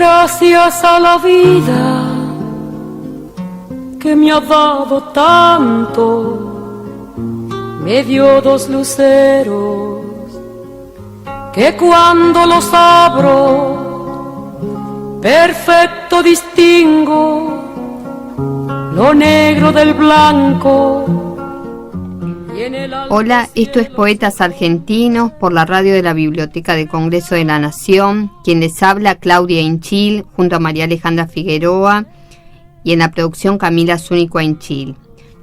Gracias a la vida que me ha dado tanto, me dio dos luceros que cuando los abro perfecto distingo lo negro del blanco. Hola, esto es Poetas Argentinos por la radio de la Biblioteca del Congreso de la Nación. Quien les habla, Claudia Inchil, junto a María Alejandra Figueroa, y en la producción Camila Zúñigo Inchil.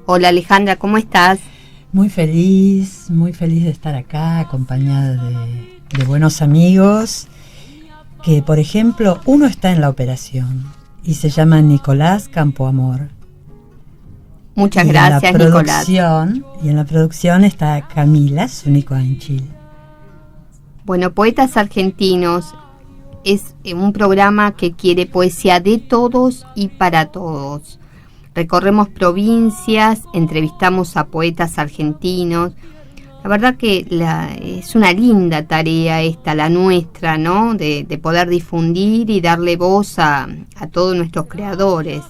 Hola Alejandra, ¿cómo estás? Muy feliz de estar acá, acompañada de buenos amigos, que por ejemplo, uno está en la operación y se llama Nicolás Campoamor. Muchas gracias, Nicolás. Y en la producción está Camila Zúñigo Inchil. Bueno, Poetas Argentinos es un programa que quiere poesía de todos y para todos. Recorremos provincias, entrevistamos a poetas argentinos. La verdad que es una linda tarea esta, la nuestra, ¿no? De poder difundir y darle voz a todos nuestros creadores.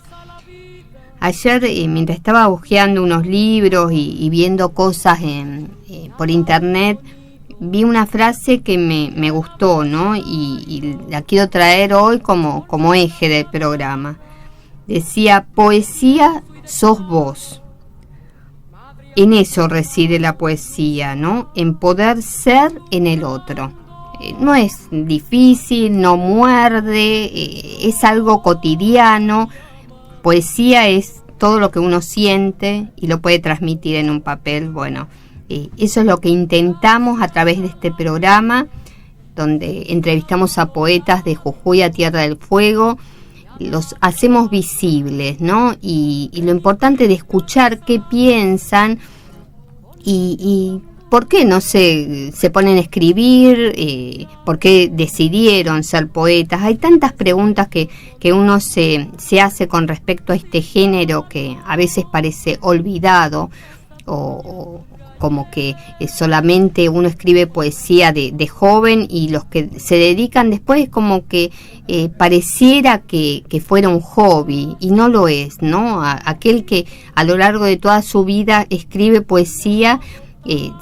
Ayer, mientras estaba hojeando unos libros y viendo cosas por internet, vi una frase que me gustó, ¿no? Y la quiero traer hoy como eje del programa. Decía: poesía sos vos. En eso reside la poesía, ¿no? En poder ser en el otro. No es difícil, no muerde, es algo cotidiano. Poesía es todo lo que uno siente y lo puede transmitir en un papel. Bueno, eso es lo que intentamos a través de este programa, donde entrevistamos a poetas de Jujuy a Tierra del Fuego, los hacemos visibles, ¿no? Y lo importante de escuchar qué piensan y por qué, no sé, se ponen a escribir, por qué decidieron ser poetas. Hay tantas preguntas que uno se hace con respecto a este género que a veces parece olvidado o como que solamente uno escribe poesía de joven, y los que se dedican después como que pareciera que fuera un hobby, y no lo es, ¿no? Aquel que a lo largo de toda su vida escribe poesía,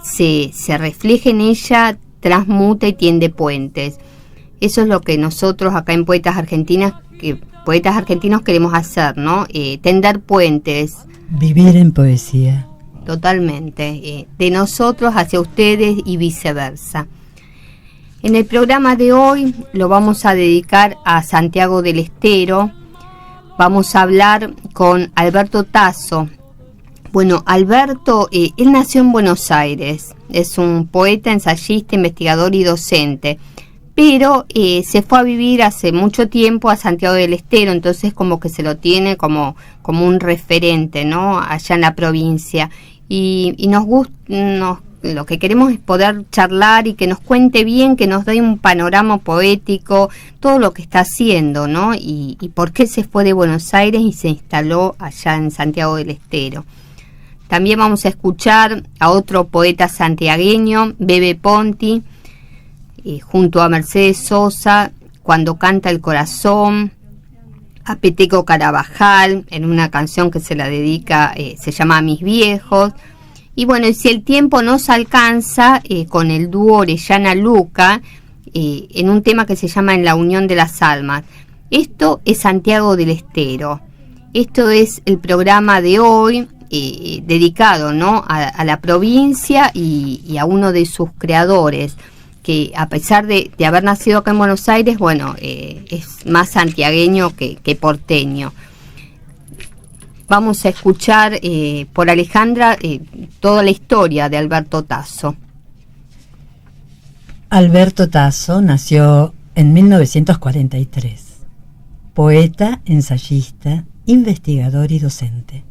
se refleja en ella, transmuta y tiende puentes. Eso es lo que nosotros acá en Poetas Argentinos queremos hacer, ¿no? Tender puentes. Vivir en poesía. Totalmente, de nosotros hacia ustedes y viceversa. En el programa de hoy lo vamos a dedicar a Santiago del Estero. Vamos a hablar con Alberto Tasso. Bueno, Alberto, él nació en Buenos Aires, es un poeta, ensayista, investigador y docente, pero se fue a vivir hace mucho tiempo a Santiago del Estero, entonces como que se lo tiene como un referente, ¿no? Allá en la provincia. Y lo que queremos es poder charlar y que nos cuente bien, que nos dé un panorama poético, todo lo que está haciendo, ¿no? Y por qué se fue de Buenos Aires y se instaló allá en Santiago del Estero. También vamos a escuchar a otro poeta santiagueño, Bebe Ponti, junto a Mercedes Sosa, Cuando canta el corazón, a Peteco Carabajal, en una canción que se la dedica, se llama A mis viejos. Y bueno, y si el tiempo nos alcanza, con el dúo Orellana Luca, en un tema que se llama En la unión de las almas. Esto es Santiago del Estero. Esto es el programa de hoy, dedicado, ¿no? a la provincia y a uno de sus creadores, que a pesar de haber nacido acá en Buenos Aires, bueno, es más santiagueño que porteño. Vamos a escuchar por Alejandra toda la historia de Alberto Tasso. Alberto Tasso nació en 1943. Poeta, ensayista, investigador y docente.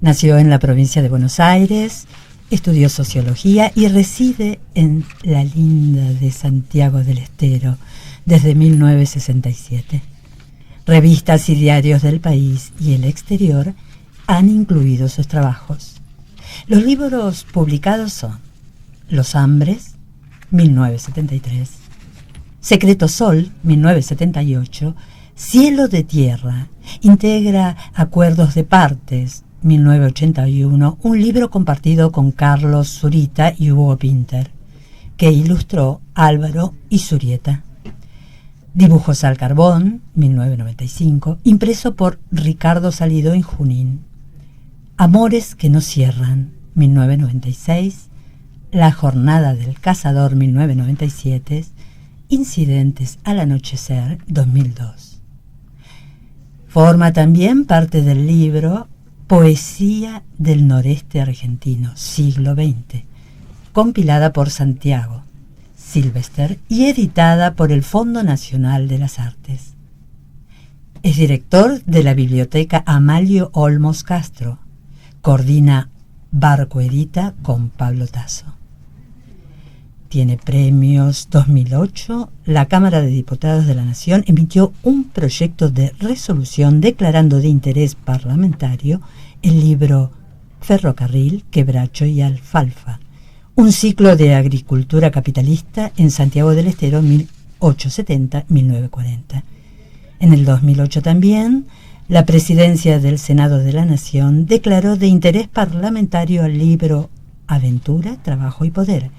Nació en la provincia de Buenos Aires, estudió sociología y reside en la linda de Santiago del Estero desde 1967. Revistas y diarios del país y el exterior han incluido sus trabajos. Los libros publicados son Los Hambres, 1973, Secreto Sol, 1978, Cielo de Tierra, integra Acuerdos de Partes, 1981, un libro compartido con Carlos Zurita y Hugo Pinter, que ilustró Álvaro Izurieta. Dibujos al carbón, 1995, impreso por Ricardo Salido en Junín. Amores que no cierran, 1996, La jornada del cazador, 1997, Incidentes al anochecer, 2002. Forma también parte del libro Poesía del Noreste Argentino, siglo XX, compilada por Santiago Silvester y editada por el Fondo Nacional de las Artes. Es director de la Biblioteca Amalio Olmos Castro. Coordina Barco Edita con Pablo Tasso. Tiene premios. 2008, la Cámara de Diputados de la Nación emitió un proyecto de resolución declarando de interés parlamentario el libro Ferrocarril, Quebracho y Alfalfa, un ciclo de agricultura capitalista en Santiago del Estero 1870-1940. En el 2008 también, la Presidencia del Senado de la Nación declaró de interés parlamentario el libro Aventura, Trabajo y Poder,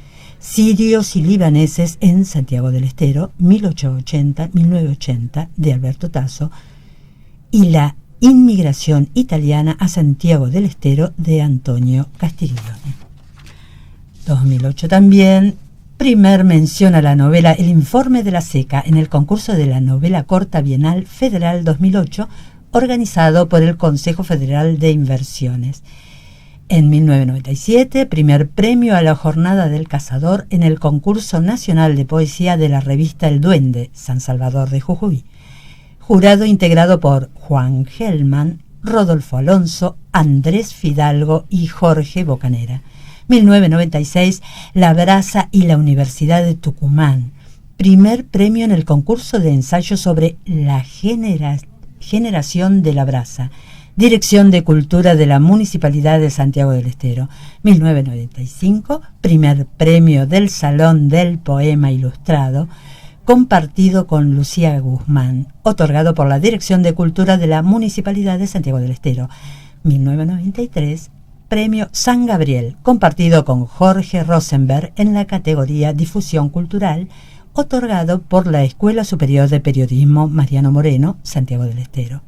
Sirios y Libaneses en Santiago del Estero, 1880-1980, de Alberto Tasso, y la Inmigración italiana a Santiago del Estero, de Antonio Castiglione. 2008 también, primer mención a la novela El Informe de la Seca en el concurso de la novela corta Bienal Federal 2008, organizado por el Consejo Federal de Inversiones. En 1997, primer premio a la Jornada del Cazador en el concurso nacional de poesía de la revista El Duende, San Salvador de Jujuy. Jurado integrado por Juan Gelman, Rodolfo Alonso, Andrés Fidalgo y Jorge Bocanera. 1996, La Brasa y la Universidad de Tucumán. Primer premio en el concurso de ensayo sobre la generación de la brasa. Dirección de Cultura de la Municipalidad de Santiago del Estero. 1995, primer premio del Salón del Poema Ilustrado, compartido con Lucía Guzmán, otorgado por la Dirección de Cultura de la Municipalidad de Santiago del Estero. 1993, premio San Gabriel, compartido con Jorge Rosenberg en la categoría Difusión Cultural, otorgado por la Escuela Superior de Periodismo Mariano Moreno, Santiago del Estero.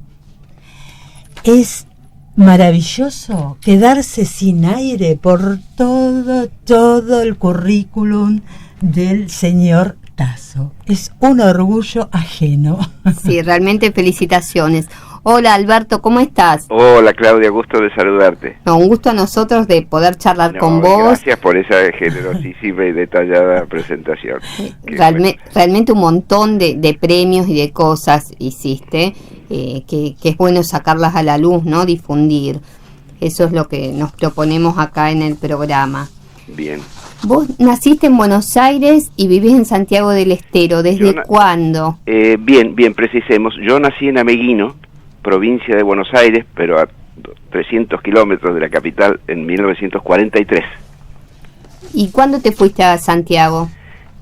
Es maravilloso quedarse sin aire por todo el currículum del señor Tasso. Es un orgullo ajeno. Sí, realmente felicitaciones. Hola Alberto, ¿cómo estás? Hola Claudia, gusto de saludarte. No, un gusto a nosotros de poder charlar con vos. Gracias por esa generosísima y detallada presentación. Realmente un montón de premios y de cosas hiciste, que es bueno sacarlas a la luz, ¿no? Difundir. Eso es lo que nos proponemos acá en el programa. Bien. Vos naciste en Buenos Aires y vivís en Santiago del Estero. ¿Desde cuándo? Bien, precisemos. Yo nací en Ameguino, provincia de Buenos Aires, pero a 300 kilómetros de la capital, en 1943. ¿Y cuándo te fuiste a Santiago?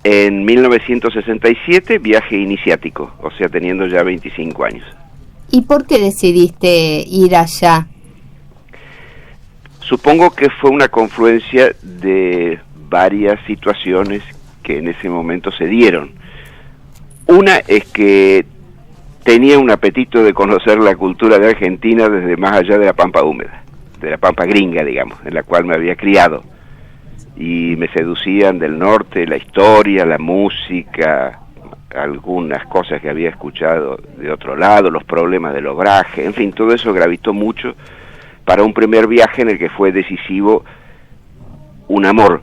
En 1967, viaje iniciático, o sea, teniendo ya 25 años. ¿Y por qué decidiste ir allá? Supongo que fue una confluencia de varias situaciones que en ese momento se dieron. Una es que tenía un apetito de conocer la cultura de Argentina desde más allá de la pampa húmeda, de la pampa gringa, digamos, en la cual me había criado. Y me seducían del norte, la historia, la música, algunas cosas que había escuchado de otro lado, los problemas del obraje, en fin, todo eso gravitó mucho para un primer viaje en el que fue decisivo un amor.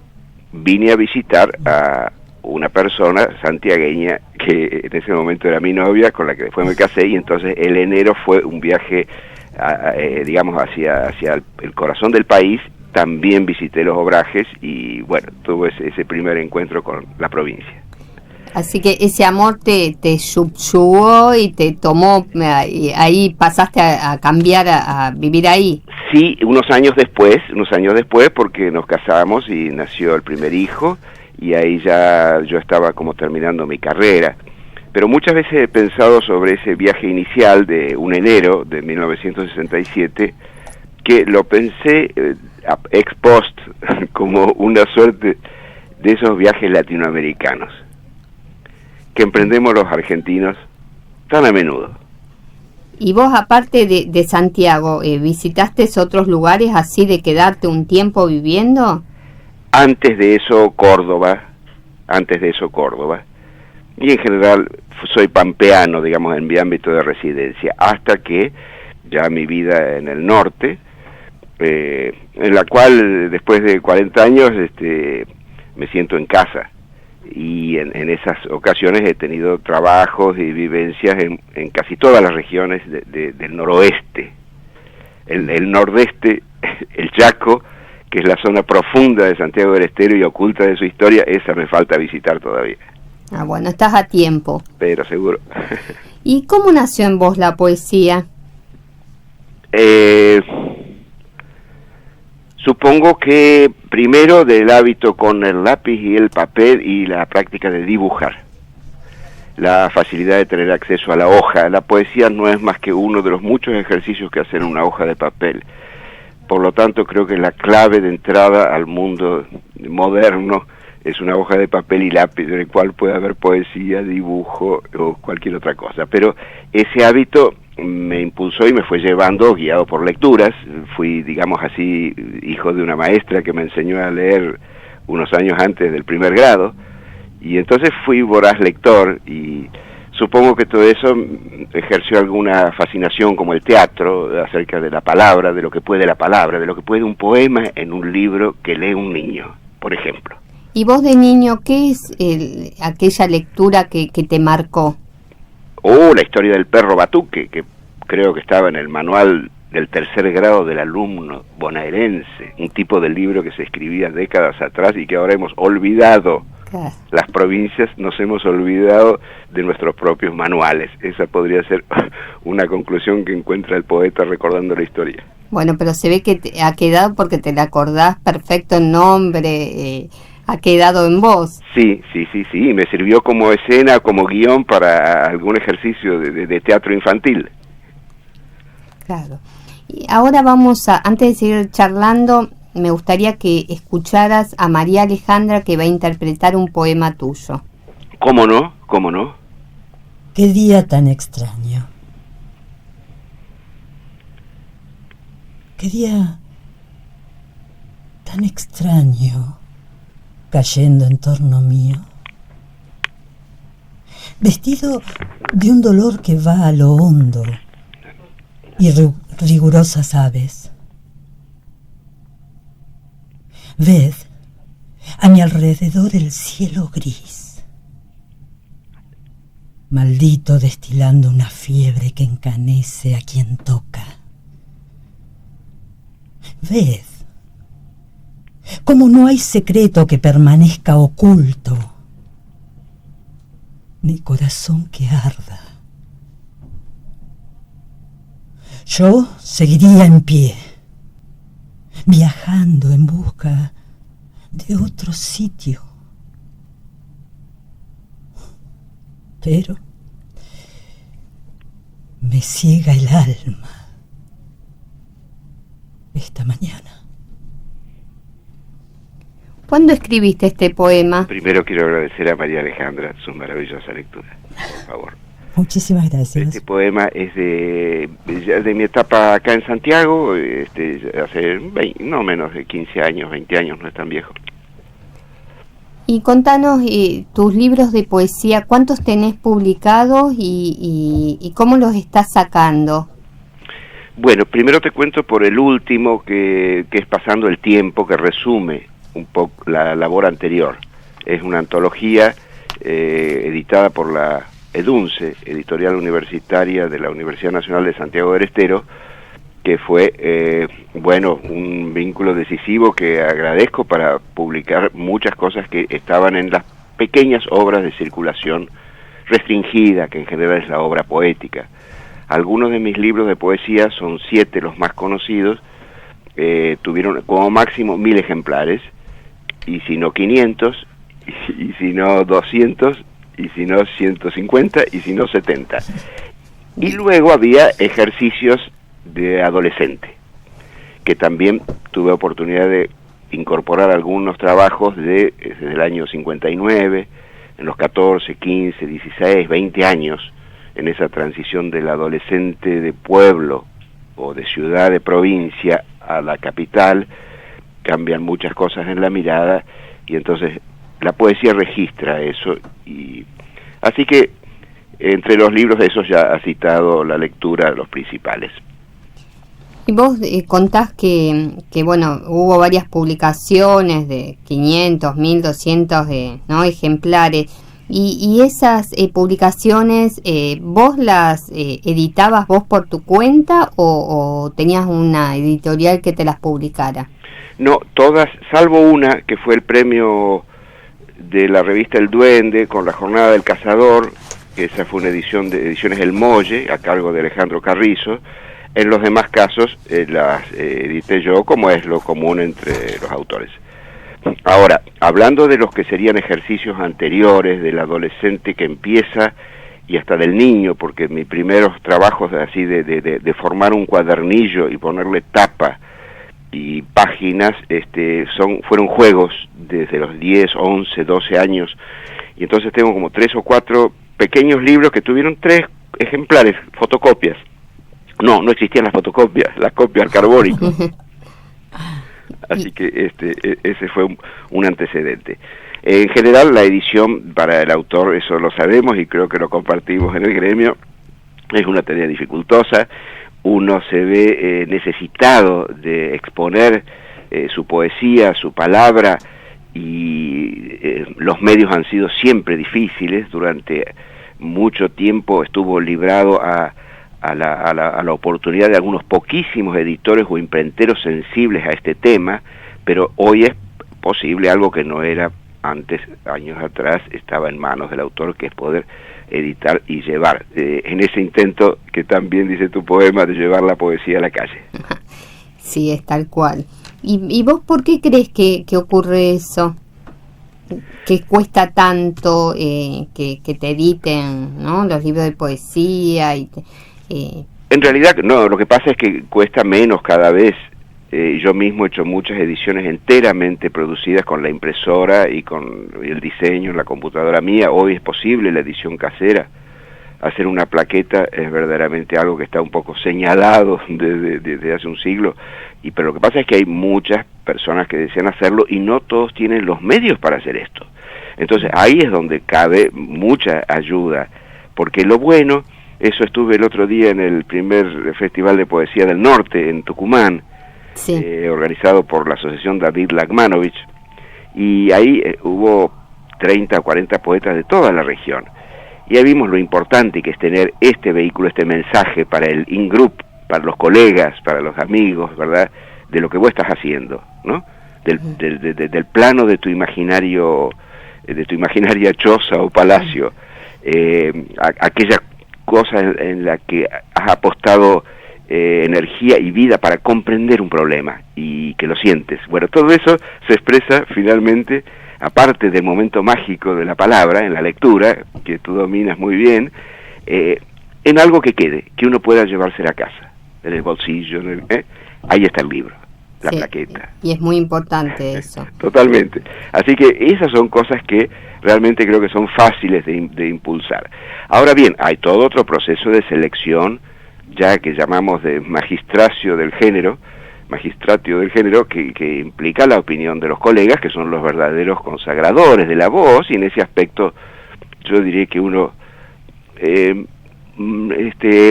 Vine a visitar a una persona santiagueña que en ese momento era mi novia, con la que después me casé, y entonces el enero fue un viaje, digamos, hacia el corazón del país. También visité los obrajes y bueno, tuve ese primer encuentro con la provincia. Así que ese amor te subyugó y te tomó, y ahí pasaste a cambiar, a vivir ahí. Sí, unos años después, porque nos casamos y nació el primer hijo, y ahí ya yo estaba como terminando mi carrera. Pero muchas veces he pensado sobre ese viaje inicial de un enero de 1967, que lo pensé ex post como una suerte de esos viajes latinoamericanos que emprendemos los argentinos tan a menudo. Y vos, aparte de Santiago, ¿visitaste otros lugares así de quedarte un tiempo viviendo? Antes de eso Córdoba, y en general soy pampeano, digamos, en mi ámbito de residencia, hasta que ya mi vida en el norte, en la cual después de 40 años me siento en casa, y en esas ocasiones he tenido trabajos y vivencias en casi todas las regiones del noroeste, el nordeste, el Chaco, que es la zona profunda de Santiago del Estero y oculta de su historia. Esa me falta visitar todavía. Ah, bueno, estás a tiempo. Pero seguro. ¿Y cómo nació en vos la poesía? Supongo que primero del hábito con el lápiz y el papel y la práctica de dibujar. La facilidad de tener acceso a la hoja. La poesía no es más que uno de los muchos ejercicios que hacen una hoja de papel. Por lo tanto, creo que la clave de entrada al mundo moderno es una hoja de papel y lápiz, en el cual puede haber poesía, dibujo o cualquier otra cosa. Pero ese hábito me impulsó y me fue llevando, guiado por lecturas. Fui, digamos así, hijo de una maestra que me enseñó a leer unos años antes del primer grado, y entonces fui voraz lector, y supongo que todo eso ejerció alguna fascinación, como el teatro, acerca de la palabra, de lo que puede la palabra, de lo que puede un poema en un libro que lee un niño, por ejemplo. ¿Y vos de niño qué es aquella lectura que te marcó? La historia del perro Batuque, que creo que estaba en el manual del tercer grado del alumno bonaerense, un tipo de libro que se escribía décadas atrás y que ahora hemos olvidado. Claro. Las provincias nos hemos olvidado de nuestros propios manuales. Esa podría ser una conclusión que encuentra el poeta recordando la historia. Bueno, pero se ve que te ha quedado porque te la acordás perfecto el nombre, ha quedado en vos. Sí, me sirvió como escena, como guión para algún ejercicio de teatro infantil. Claro. Y ahora vamos antes de seguir charlando, me gustaría que escucharas a María Alejandra, que va a interpretar un poema tuyo. ¿Cómo no? ¿Cómo no? Qué día tan extraño. Qué día tan extraño cayendo en torno mío. Vestido de un dolor que va a lo hondo y rigurosas aves. Ved a mi alrededor el cielo gris, maldito destilando una fiebre que encanece a quien toca. Ved cómo no hay secreto que permanezca oculto, ni corazón que arda. Yo seguiría en pie, viajando en busca de otro sitio. Pero me ciega el alma esta mañana. ¿Cuándo escribiste este poema? Primero quiero agradecer a María Alejandra su maravillosa lectura, por favor. Muchísimas gracias. Este poema es de mi etapa acá en Santiago, hace no menos de 15 años, 20 años, no es tan viejo. Y contanos tus libros de poesía, ¿cuántos tenés publicados y cómo los estás sacando? Bueno, primero te cuento por el último, que es Pasando el Tiempo, que resume un poco la labor anterior. Es una antología editada por la EDUNCE, Editorial Universitaria de la Universidad Nacional de Santiago del Estero, que fue, un vínculo decisivo que agradezco para publicar muchas cosas que estaban en las pequeñas obras de circulación restringida, que en general es la obra poética. Algunos de mis libros de poesía, son 7 los más conocidos, tuvieron como máximo 1000 ejemplares, y si no 500, y si no 200, y si no 150, y si no 70. Y luego había ejercicios de adolescente, que también tuve oportunidad de incorporar algunos trabajos desde el año 59, en los 14, 15, 16, 20 años, en esa transición del adolescente de pueblo o de ciudad, de provincia, a la capital. Cambian muchas cosas en la mirada, y entonces la poesía registra eso. Y así que entre los libros de esos ya ha citado la lectura de los principales. Y vos contás que bueno, hubo varias publicaciones de 500, 1200 ¿no? ejemplares, y esas publicaciones, ¿vos las editabas vos por tu cuenta o tenías una editorial que te las publicara? No, todas, salvo una, que fue el premio de la revista El Duende con la Jornada del Cazador, que esa fue una edición de Ediciones El Molle, a cargo de Alejandro Carrizo. En los demás casos las edité yo, como es lo común entre los autores. Ahora, hablando de los que serían ejercicios anteriores, del adolescente que empieza y hasta del niño, porque mis primeros trabajos así de formar un cuadernillo y ponerle tapa y páginas fueron juegos desde los 10, 11, 12 años, y entonces tengo como 3 o 4 pequeños libros que tuvieron 3 ejemplares, fotocopias. No existían las fotocopias, las copias al carbónico. Así que ese fue un antecedente. En general, la edición para el autor, eso lo sabemos y creo que lo compartimos en el gremio, es una tarea dificultosa. Uno se ve necesitado de exponer su poesía, su palabra, y los medios han sido siempre difíciles. Durante mucho tiempo estuvo librado a la oportunidad de algunos poquísimos editores o imprenteros sensibles a este tema, pero hoy es posible algo que no era antes, años atrás, estaba en manos del autor, que es poder editar y llevar, en ese intento que también dice tu poema, de llevar la poesía a la calle. Sí, es tal cual. ¿Y vos por qué crees que ocurre eso? Que cuesta tanto que te editen, ¿no?, los libros de poesía En realidad no, lo que pasa es que cuesta menos cada vez. Yo mismo he hecho muchas ediciones enteramente producidas con la impresora y con el diseño en la computadora mía. Hoy es posible la edición casera. Hacer una plaqueta es verdaderamente algo que está un poco señalado desde hace un siglo, pero lo que pasa es que hay muchas personas que desean hacerlo y no todos tienen los medios para hacer esto. Entonces ahí es donde cabe mucha ayuda, porque lo bueno, eso estuve el otro día en el primer Festival de Poesía del Norte en Tucumán, sí, organizado por la Asociación David Lagmanovich, y ahí hubo 30 o 40 poetas de toda la región. Y ahí vimos lo importante que es tener este vehículo, este mensaje para el in-group, para los colegas, para los amigos, ¿verdad?, de lo que vos estás haciendo, ¿no? Del plano de tu imaginario, de tu imaginaria choza o palacio, aquella cosa en la que has apostado energía y vida para comprender un problema y que lo sientes. Bueno, todo eso se expresa finalmente, aparte del momento mágico de la palabra, en la lectura, que tú dominas muy bien, en algo que quede, que uno pueda llevarse a casa, en el bolsillo, ahí está el libro, la plaqueta. Y es muy importante eso. Totalmente. Así que esas son cosas que realmente creo que son fáciles de impulsar. Ahora bien, hay todo otro proceso de selección, ya que llamamos de magistratio del género, que implica la opinión de los colegas, que son los verdaderos consagradores de la voz, y en ese aspecto yo diría que uno,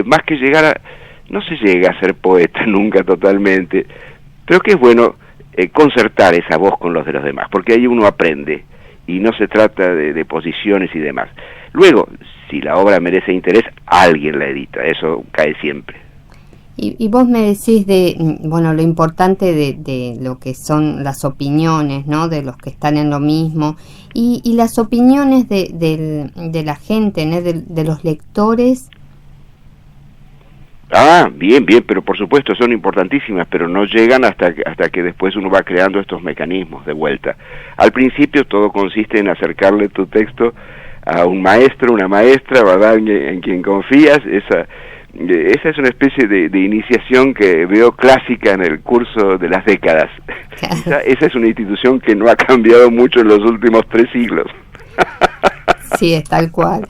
más que no se llega a ser poeta nunca totalmente, pero que es bueno concertar esa voz con los de los demás, porque ahí uno aprende, y no se trata de posiciones y demás. Luego, si la obra merece interés, alguien la edita, eso cae siempre. Y vos me decís lo importante de lo que son las opiniones, ¿no?, de los que están en lo mismo, y las opiniones de la gente, ¿no?, de los lectores. Ah, bien, pero por supuesto son importantísimas, pero no llegan hasta que después uno va creando estos mecanismos de vuelta. Al principio todo consiste en acercarle tu texto a un maestro, una maestra, ¿verdad?, en quien confías. Esa es una especie de iniciación que veo clásica en el curso de las décadas. Esa es una institución que no ha cambiado mucho en los últimos 3 siglos. Sí, es tal cual.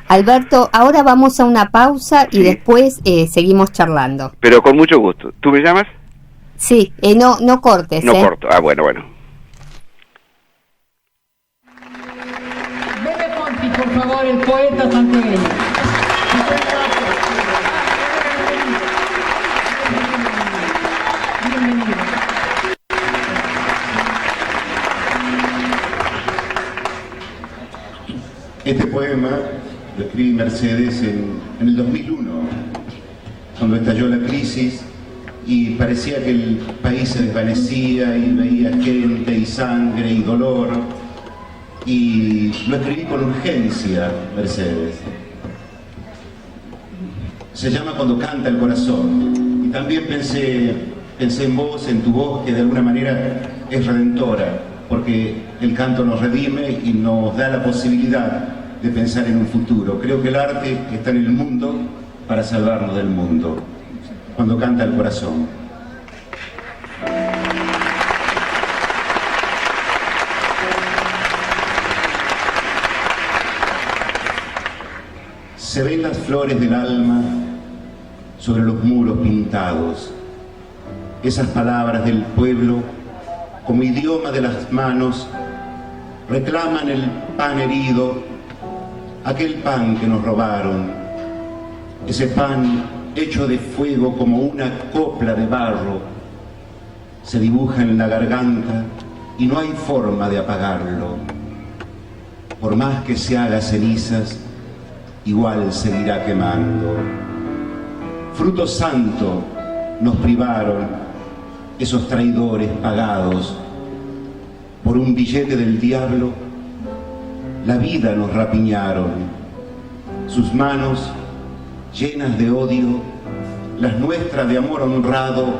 Alberto, ahora vamos a una pausa y después seguimos charlando. Pero con mucho gusto. ¿Tú me llamas? Sí, no cortes. No corto. Ah, bueno. Bebe Ponti, por favor, el poeta santiagueño. Bienvenido. Este poema lo escribí Mercedes en el 2001, cuando estalló la crisis y parecía que el país se desvanecía y veía gente y sangre y dolor, y lo escribí con urgencia, Mercedes. Se llama Cuando canta el corazón, y también pensé en vos, en tu voz, que de alguna manera es redentora, porque el canto nos redime y nos da la posibilidad de pensar en un futuro. Creo que el arte está en el mundo para salvarnos del mundo. Cuando canta el corazón. Se ven las flores del alma sobre los muros pintados. Esas palabras del pueblo, como idioma de las manos, reclaman el pan herido, aquel pan que nos robaron, ese pan hecho de fuego como una copla de barro, se dibuja en la garganta y no hay forma de apagarlo. Por más que se haga cenizas, igual seguirá quemando. Fruto santo nos privaron esos traidores pagados. Por un billete del diablo, la vida nos rapiñaron. Sus manos, llenas de odio, las nuestras de amor honrado,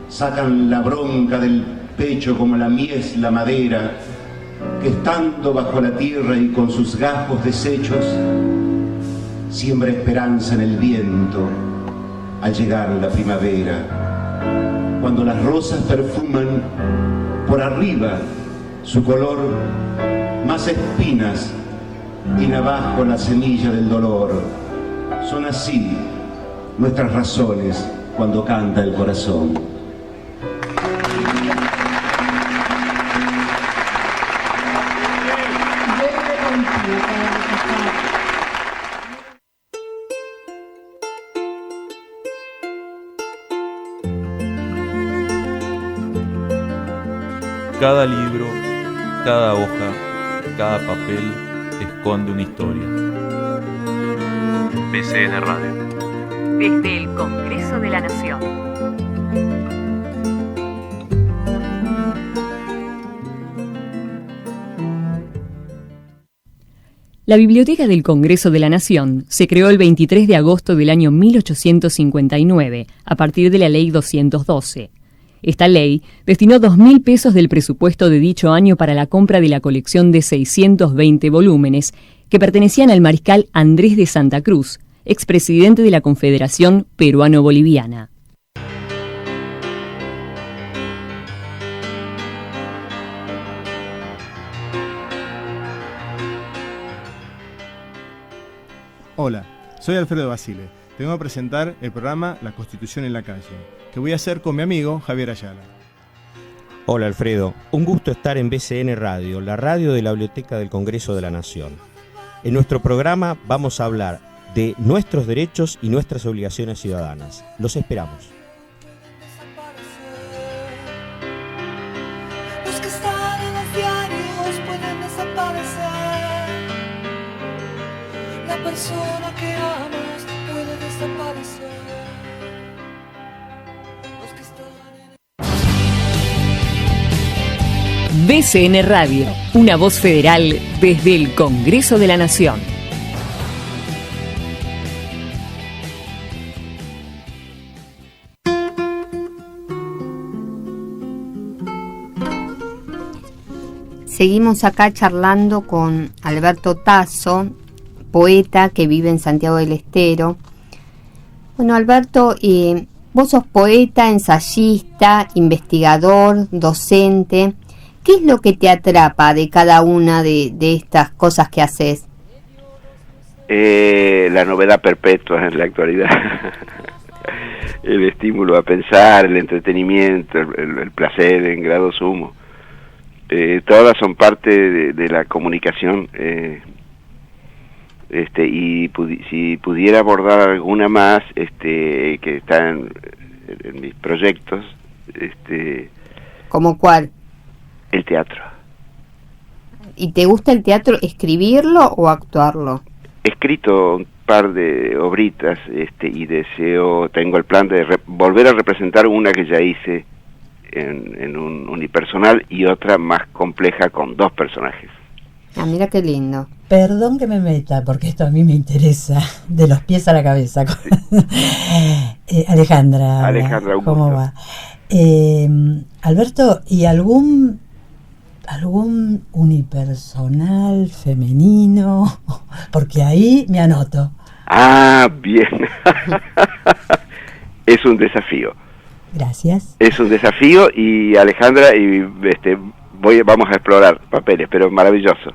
sacan la bronca del pecho como la mies la madera, que estando bajo la tierra y con sus gajos deshechos, siembra esperanza en el viento al llegar la primavera. Cuando las rosas perfuman por arriba su color, más espinas tiene abajo la semilla del dolor. Son así nuestras razones cuando canta el corazón. Cada libro, cada hoja, cada papel esconde una historia. BCN Radio. Desde el Congreso de la Nación. La Biblioteca del Congreso de la Nación se creó el 23 de agosto del año 1859, a partir de la Ley 212. Esta ley destinó 2.000 pesos del presupuesto de dicho año para la compra de la colección de 620 volúmenes que pertenecían al mariscal Andrés de Santa Cruz, expresidente de la Confederación Peruano-Boliviana. Hola, soy Alfredo Basile. Te vengo a presentar el programa La Constitución en la Calle, que voy a hacer con mi amigo Javier Ayala. Hola Alfredo, un gusto estar en BCN Radio, la radio de la Biblioteca del Congreso de la Nación. En nuestro programa vamos a hablar de nuestros derechos y nuestras obligaciones ciudadanas. Los esperamos. Los que están en los diarios pueden desaparecer. La persona que amas puede desaparecer. Los que están en... BCN Radio, una voz federal desde el Congreso de la Nación. seguimos acá charlando con Alberto Tasso, poeta que vive en Santiago del Estero. Bueno, Alberto, vos sos poeta, ensayista, investigador, docente. ¿Qué es lo que te atrapa de cada una de estas cosas que haces? La novedad perpetua en la actualidad. El estímulo a pensar, el entretenimiento, el placer en grado sumo. Todas son parte de la comunicación. Y si pudiera abordar alguna más que está en mis proyectos. ¿Cómo cuál? El teatro. ¿Y te gusta el teatro, escribirlo o actuarlo? He escrito un par de obritas y tengo el plan de volver a representar una que ya hice en un unipersonal y otra más compleja con 2 personajes. Ah, mira qué lindo. Perdón que me meta, porque esto a mí me interesa, de los pies a la cabeza. Sí. Alejandra, ¿cómo va? Alberto, ¿y algún unipersonal femenino? Porque ahí me anoto. Ah, bien. Es un desafío. Gracias. Es un desafío y Alejandra vamos a explorar papeles, pero maravilloso,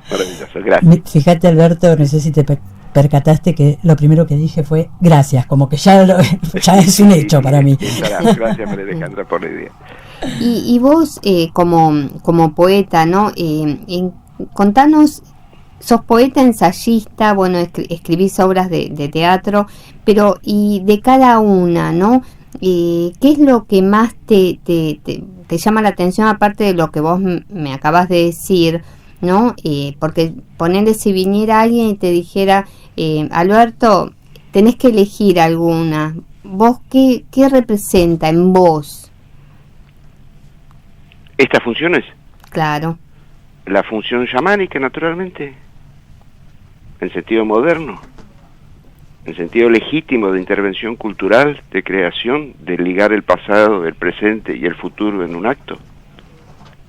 gracias. Fíjate, Alberto, no sé si te percataste que lo primero que dije fue gracias, como que ya es un hecho para mí. Gracias, Alejandra, por la idea. Y vos, como poeta, ¿no? Contanos, sos poeta, ensayista, bueno, escribís obras de teatro, pero y de cada una, ¿no? ¿Qué es lo que más te llama la atención, aparte de lo que vos me acabas de decir, ¿no? Porque ponele, si viniera alguien y te dijera, Alberto, tenés que elegir alguna, ¿vos qué representa en vos? ¿Estas funciones? Claro. La función chamánica, naturalmente, en sentido moderno, en sentido legítimo de intervención cultural, de creación, de ligar el pasado, el presente y el futuro en un acto.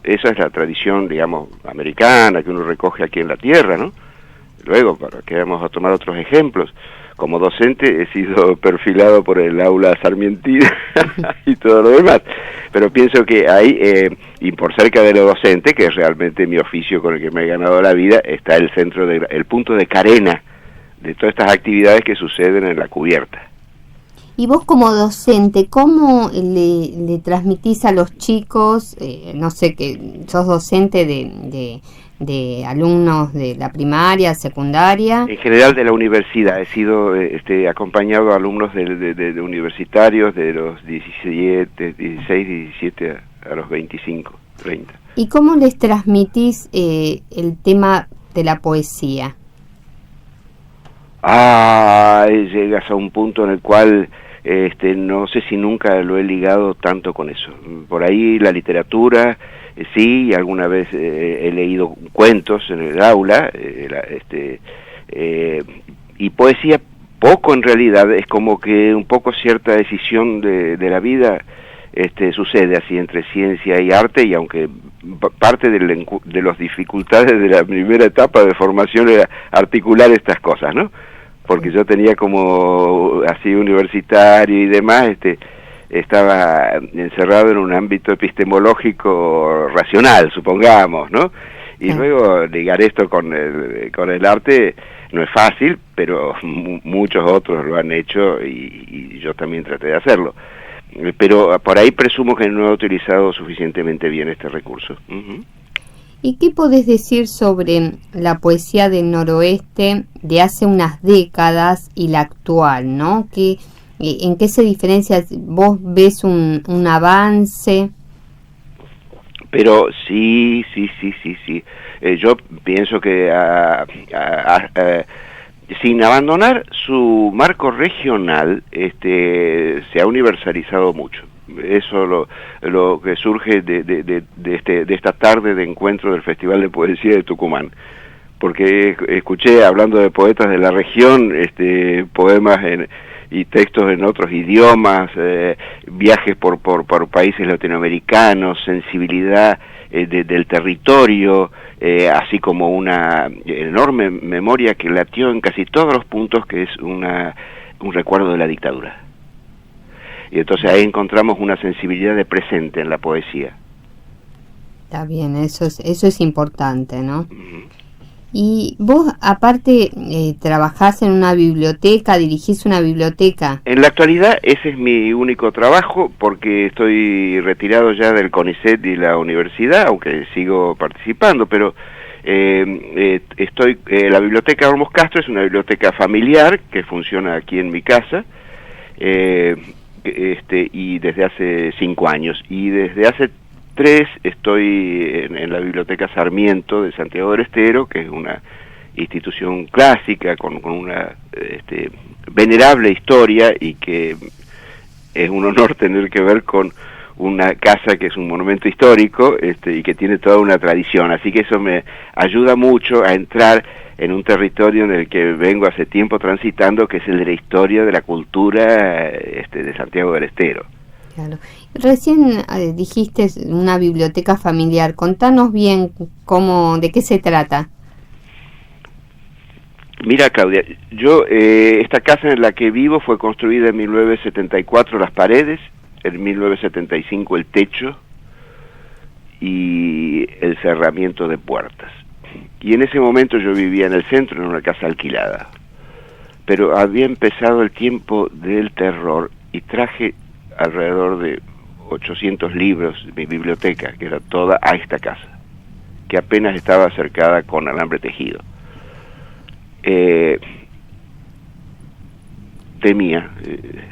Esa es la tradición, digamos, americana, que uno recoge aquí en la tierra, ¿no? Luego, para que vamos a tomar otros ejemplos, como docente he sido perfilado por el aula sarmientina y todo lo demás, pero pienso que ahí, y por cerca de lo docente, que es realmente mi oficio con el que me he ganado la vida, está el centro, el punto de carena de todas estas actividades que suceden en la cubierta. Y vos como docente, ¿cómo le transmitís a los chicos, no sé, que sos docente de alumnos de la primaria, secundaria? En general de la universidad, he sido acompañado a alumnos de universitarios de los 16, 17 a los 25, 30. ¿Y cómo les transmitís el tema de la poesía? Llegas a un punto en el cual no sé si nunca lo he ligado tanto con eso. Por ahí la literatura, sí, alguna vez he leído cuentos en el aula, y poesía poco en realidad. Es como que un poco cierta decisión de la vida sucede así entre ciencia y arte, y aunque parte de las dificultades de la primera etapa de formación era articular estas cosas, ¿no? Porque yo tenía como así universitario y demás, estaba encerrado en un ámbito epistemológico racional, supongamos, ¿no? Y luego ligar esto con el arte no es fácil, pero muchos otros lo han hecho y yo también traté de hacerlo. Pero por ahí presumo que no he utilizado suficientemente bien este recurso. Uh-huh. ¿Y qué podés decir sobre la poesía del noroeste de hace unas décadas y la actual, ¿no? ¿En qué se diferencia? ¿Vos ves un avance? Pero sí. Yo pienso que sin abandonar su marco regional, se ha universalizado mucho. Eso lo que surge de esta tarde de encuentro del Festival de Poesía de Tucumán, porque escuché, hablando de poetas de la región, poemas y textos en otros idiomas, viajes por países latinoamericanos, sensibilidad del territorio, así como una enorme memoria que latió en casi todos los puntos, que es un recuerdo de la dictadura. Y entonces ahí encontramos una sensibilidad de presente en la poesía. Está bien, eso es importante, ¿no? Y vos, aparte, trabajás en una biblioteca, dirigís una biblioteca. En la actualidad ese es mi único trabajo, porque estoy retirado ya del CONICET y la universidad, aunque sigo participando, pero la biblioteca Olmos Castro es una biblioteca familiar que funciona aquí en mi casa, y desde hace 5 años, y desde hace 3 estoy en la Biblioteca Sarmiento de Santiago del Estero, que es una institución clásica con una venerable historia, y que es un honor tener que ver con una casa que es un monumento histórico, y que tiene toda una tradición, así que eso me ayuda mucho a entrar en un territorio en el que vengo hace tiempo transitando, que es el de la historia de la cultura de Santiago del Estero. Claro. Recién dijiste una biblioteca familiar. Contanos bien de qué se trata. Mira, Claudia, esta casa en la que vivo fue construida en 1974 las paredes, en 1975 el techo y el cerramiento de puertas. Y en ese momento yo vivía en el centro, en una casa alquilada. Pero había empezado el tiempo del terror y traje alrededor de 800 libros de mi biblioteca, que era toda, a esta casa, que apenas estaba cercada con alambre tejido. Temía,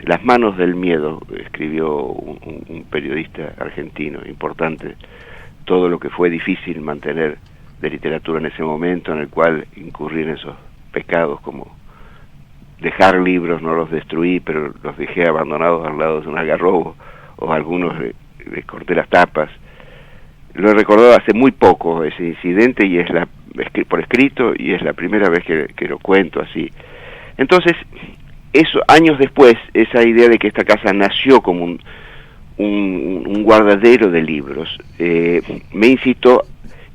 las manos del miedo, escribió un periodista argentino importante, todo lo que fue difícil mantener de literatura en ese momento, en el cual incurrí en esos pecados como dejar libros, no los destruí, pero los dejé abandonados al lado de un algarrobo, o algunos les corté las tapas. Lo he recordado hace muy poco ese incidente, y es por escrito, y es la primera vez que lo cuento así. Entonces, años después, esa idea de que esta casa nació como un guardadero de libros, me incitó,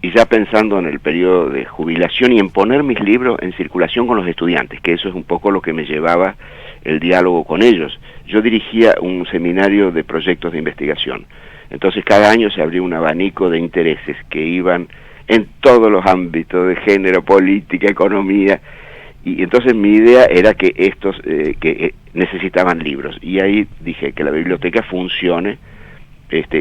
y ya pensando en el periodo de jubilación, y en poner mis libros en circulación con los estudiantes, que eso es un poco lo que me llevaba el diálogo con ellos. Yo dirigía un seminario de proyectos de investigación, entonces cada año se abría un abanico de intereses que iban en todos los ámbitos de género, política, economía, y entonces mi idea era que estos necesitaban libros, y ahí dije que la biblioteca funcione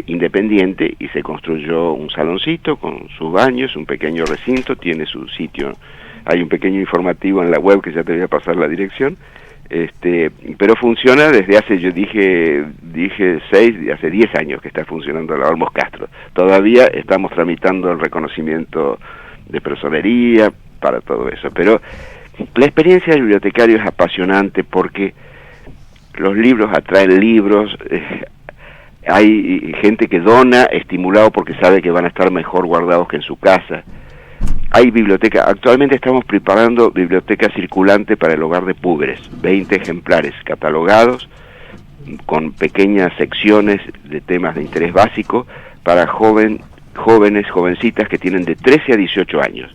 independiente, y se construyó un saloncito con sus baños, un pequeño recinto, tiene su sitio, hay un pequeño informativo en la web que ya te voy a pasar la dirección, pero funciona desde hace, yo dije hace 10 años que está funcionando la Olmos Castro. Todavía estamos tramitando el reconocimiento de personería para todo eso, pero la experiencia del bibliotecario es apasionante, porque los libros atraen libros, hay gente que dona estimulado porque sabe que van a estar mejor guardados que en su casa. Hay biblioteca, actualmente estamos preparando biblioteca circulante para el hogar de Púberes, 20 ejemplares catalogados con pequeñas secciones de temas de interés básico para jovencitas que tienen de 13 a 18 años.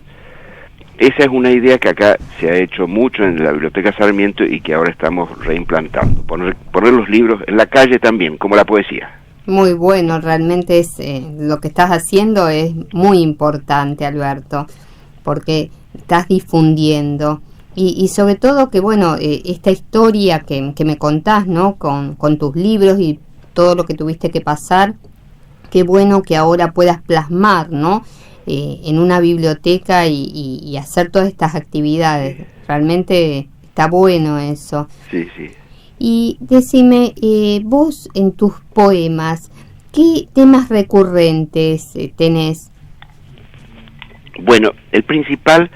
Esa es una idea que acá se ha hecho mucho en la Biblioteca Sarmiento, y que ahora estamos reimplantando, poner los libros en la calle también, como la poesía. Muy bueno, realmente lo que estás haciendo es muy importante, Alberto, porque estás difundiendo, y sobre todo que, bueno, esta historia que me contás, ¿no?, con tus libros y todo lo que tuviste que pasar, qué bueno que ahora puedas plasmar, ¿no?, en una biblioteca y hacer todas estas actividades. Realmente está bueno eso. Sí, sí. Y decime, vos en tus poemas, ¿qué temas recurrentes tenés? Bueno, el principal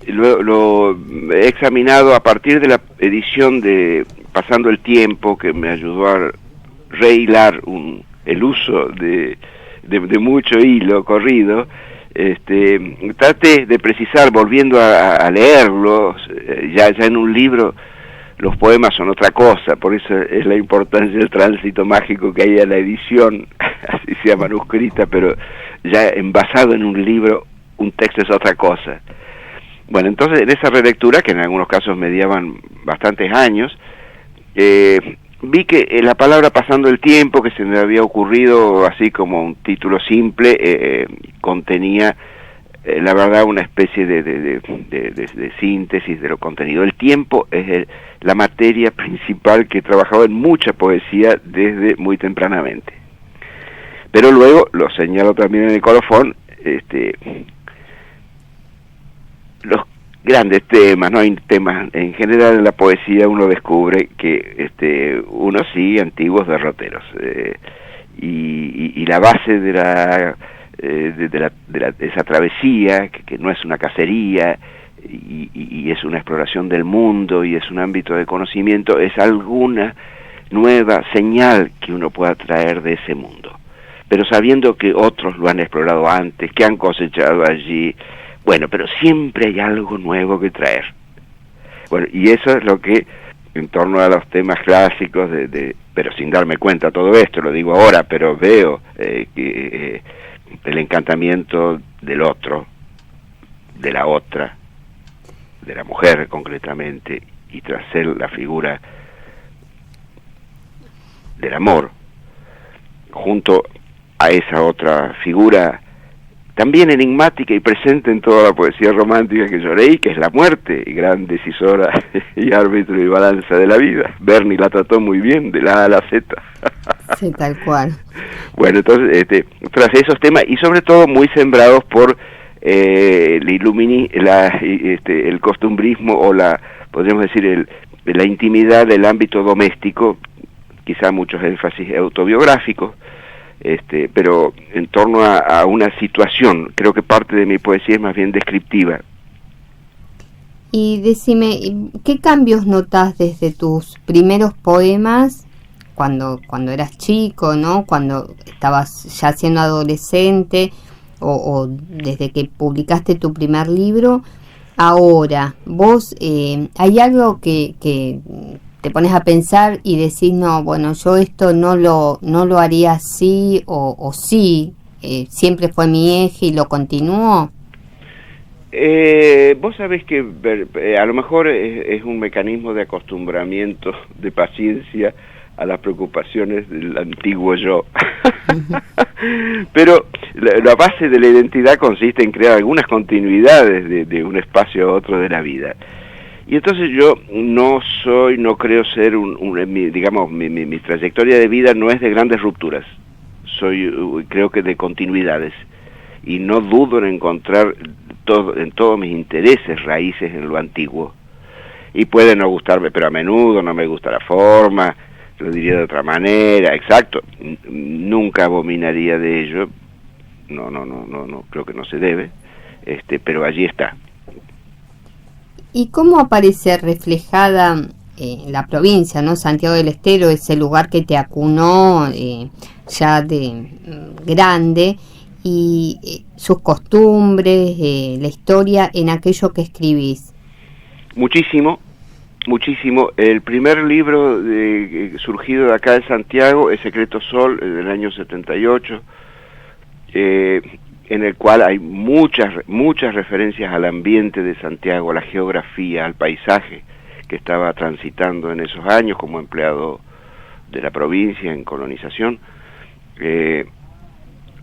lo he examinado a partir de la edición de Pasando el Tiempo, que me ayudó a rehilar el uso de mucho hilo corrido. Traté de precisar, volviendo a leerlos, ya en un libro, los poemas son otra cosa, por eso es la importancia del tránsito mágico que hay a la edición, así sea manuscrita, pero ya envasado en un libro, un texto es otra cosa. Bueno, entonces en esa relectura, que en algunos casos mediaban bastantes años, vi que la palabra pasando el tiempo, que se me había ocurrido así como un título simple, contenía la verdad una especie de síntesis de lo contenido. El tiempo es la materia principal que he trabajado en mucha poesía desde muy tempranamente. Pero luego, lo señalo también en el colofón, los grandes temas, ¿no? Hay temas, en general en la poesía uno descubre que unos sí, antiguos derroteros, y la base de esa travesía, que no es una cacería, y es una exploración del mundo, y es un ámbito de conocimiento, es alguna nueva señal que uno pueda traer de ese mundo, pero sabiendo que otros lo han explorado antes, que han cosechado allí. Bueno, pero siempre hay algo nuevo que traer. Bueno, y eso es lo que, en torno a los temas clásicos, pero sin darme cuenta todo esto, lo digo ahora, pero veo que el encantamiento del otro, de la otra, de la mujer concretamente, y tras él la figura del amor, junto a esa otra figura también enigmática y presente en toda la poesía romántica que yo leí, que es la muerte, gran decisora y árbitro y balanza de la vida. Berni la trató muy bien, de la A a la Z. Sí, tal cual. Bueno, entonces, tras esos temas, y sobre todo muy sembrados por el costumbrismo, o podríamos decir, la intimidad del ámbito doméstico, quizá muchos énfasis autobiográficos, pero en torno a una situación. Creo que parte de mi poesía es más bien descriptiva. Y decime, ¿qué cambios notas desde tus primeros poemas, cuando eras chico, ¿no? Cuando estabas ya siendo adolescente, o desde que publicaste tu primer libro, ahora? ¿Vos hay algo que te pones a pensar y decís, no, bueno, yo esto no lo haría así, o sí, siempre fue mi eje y lo continúo? Vos sabés que a lo mejor es un mecanismo de acostumbramiento, de paciencia a las preocupaciones del antiguo yo. Pero la base de la identidad consiste en crear algunas continuidades de un espacio a otro de la vida. Y entonces yo no creo ser mi trayectoria de vida no es de grandes rupturas, creo que de continuidades, y no dudo en encontrar en todos mis intereses raíces en lo antiguo, y puede no gustarme, pero a menudo no me gusta la forma, lo diría de otra manera, exacto, nunca abominaría de ello, no creo que no se debe, pero allí está. ¿Y cómo aparece reflejada la provincia, ¿no? Santiago del Estero, ese lugar que te acunó ya de grande, y sus costumbres, la historia en aquello que escribís? Muchísimo. El primer libro surgido de acá de Santiago es Secreto Sol, del año 78, en el cual hay muchas referencias al ambiente de Santiago, a la geografía, al paisaje que estaba transitando en esos años como empleado de la provincia en colonización,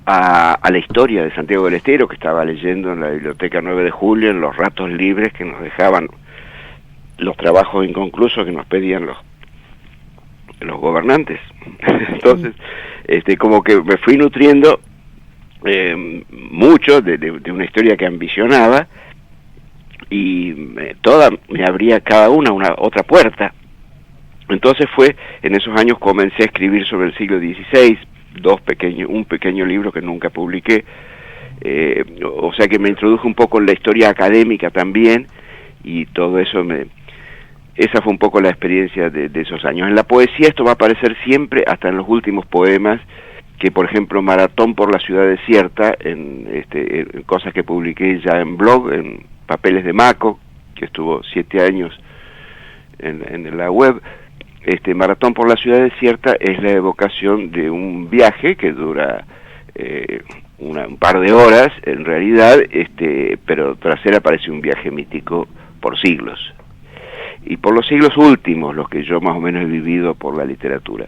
a la historia de Santiago del Estero, que estaba leyendo en la Biblioteca 9 de Julio, en los ratos libres que nos dejaban, los trabajos inconclusos que nos pedían los gobernantes. Entonces, como que me fui nutriendo mucho de una historia que ambicionaba, y me abría cada una otra puerta. Entonces en esos años comencé a escribir sobre el siglo XVI, un pequeño libro que nunca publiqué, o sea que me introdujo un poco en la historia académica también, y todo eso esa fue un poco la experiencia de esos años. En la poesía esto va a aparecer siempre, hasta en los últimos poemas, que por ejemplo Maratón por la ciudad desierta, en cosas que publiqué ya en blog, en Papeles de Maco, que estuvo 7 años en la web, Maratón por la Ciudad Desierta es la evocación de un viaje que dura un par de horas, en realidad, pero tras él aparece un viaje mítico por siglos. Y por los siglos últimos, los que yo más o menos he vivido por la literatura.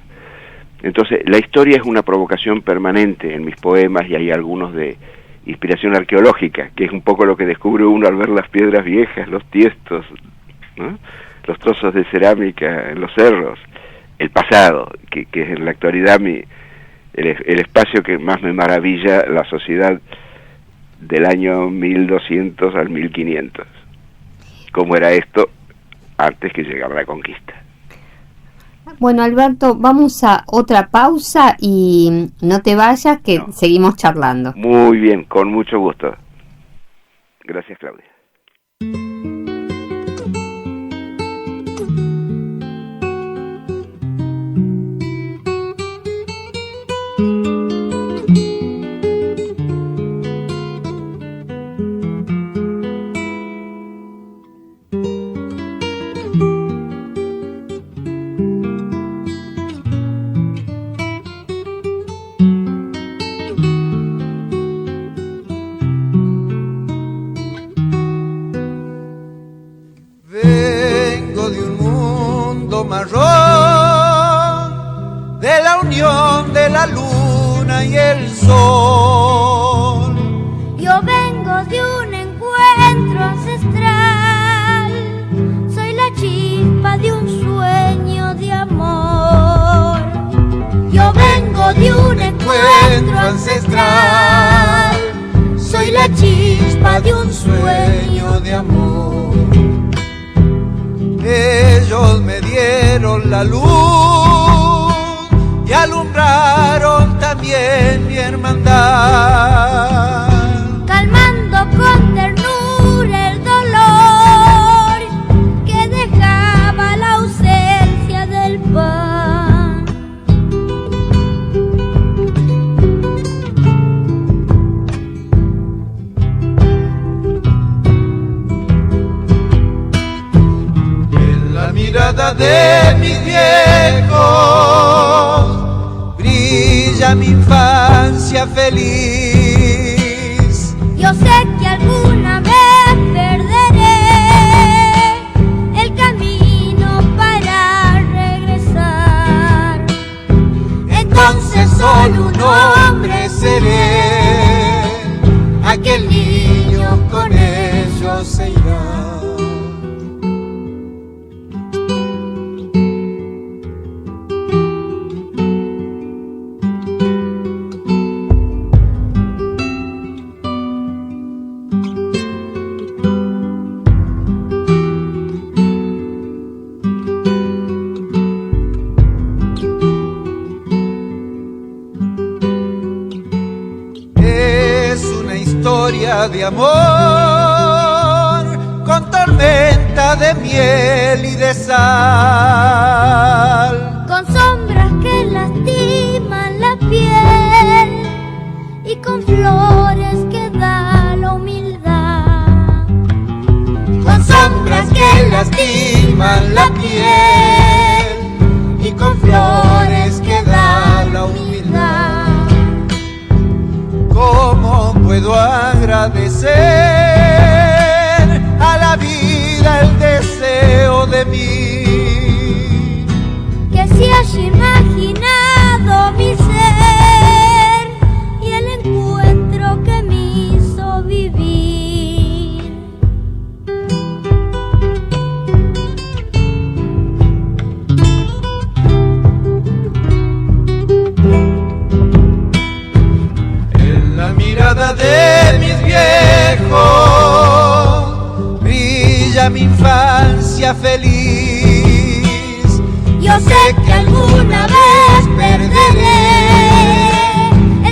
Entonces, la historia es una provocación permanente en mis poemas, y hay algunos de inspiración arqueológica, que es un poco lo que descubre uno al ver las piedras viejas, los tiestos, ¿no?, los trozos de cerámica en los cerros, el pasado, que es en la actualidad el espacio que más me maravilla, la sociedad del año 1200 al 1500. ¿Cómo era esto antes que llegara la conquista? Bueno, Alberto, vamos a otra pausa y no te vayas, que seguimos charlando. Muy bien, con mucho gusto. Gracias, Claudia. De la unión de la luna y el sol. Yo vengo de un encuentro ancestral, soy la chispa de un sueño de amor. Yo vengo de un encuentro ancestral, soy la chispa de un sueño de amor. Ellos me dieron la luz y alumbraron también mi hermandad, calmando con ternura el dolor que dejaba la ausencia del pan. En la mirada de mis viejos brilla mi infancia feliz. Yo sé que alguna vez perderé el camino para regresar. Entonces solo un hombre seré, aquel niño con ellos se irá. De amor, con tormenta de miel y de sal, con sombras que lastiman la piel y con flores que da la humildad. Con sombras que lastiman la piel y con flores que da la humildad. ¿Cómo puedo agradecer a la vida el deseo de mí? Que se haya imaginado mi ser y el encuentro que me hizo vivir. Mirada de mis viejos brilla mi infancia feliz. Yo sé que alguna vez perderé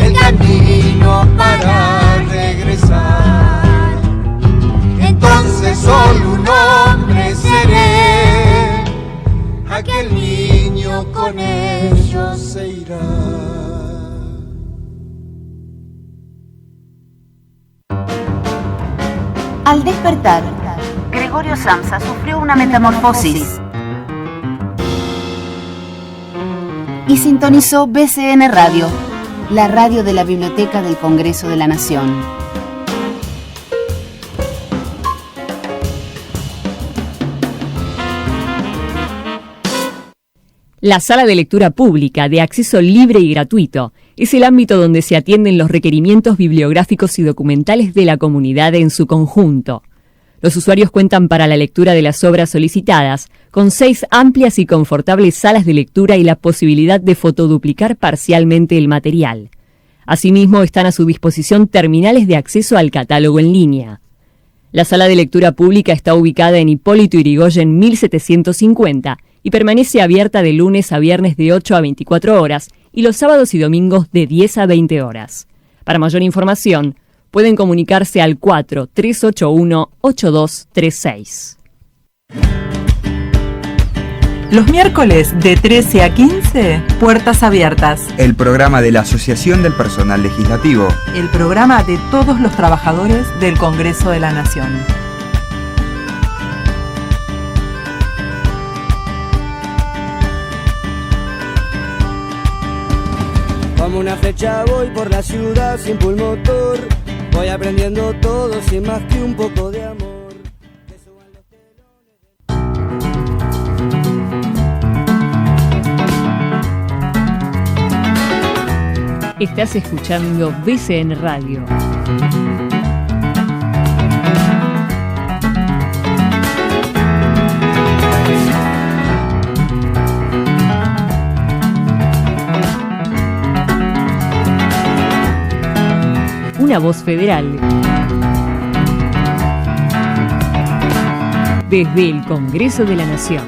el camino para regresar. Entonces solo un hombre seré, aquel niño con ellos se irá. Al despertar, Gregorio Samsa sufrió una metamorfosis. y sintonizó BCN Radio, la radio de la Biblioteca del Congreso de la Nación. La sala de lectura pública, de acceso libre y gratuito, es el ámbito donde se atienden los requerimientos bibliográficos y documentales de la comunidad en su conjunto. Los usuarios cuentan para la lectura de las obras solicitadas con 6 amplias y confortables salas de lectura y la posibilidad de fotoduplicar parcialmente el material. Asimismo, están a su disposición terminales de acceso al catálogo en línea. La sala de lectura pública está ubicada en Hipólito Yrigoyen 1750 y permanece abierta de lunes a viernes de 8 a 24 horas y los sábados y domingos de 10 a 20 horas. Para mayor información, pueden comunicarse al 4381-8236. Los miércoles de 13 a 15, Puertas Abiertas. El programa de la Asociación del Personal Legislativo. El programa de todos los trabajadores del Congreso de la Nación. Como una flecha voy por la ciudad sin pulmotor. Voy aprendiendo todo sin más que un poco de amor. Estás escuchando BCN Radio. Una voz federal. Desde el Congreso de la Nación.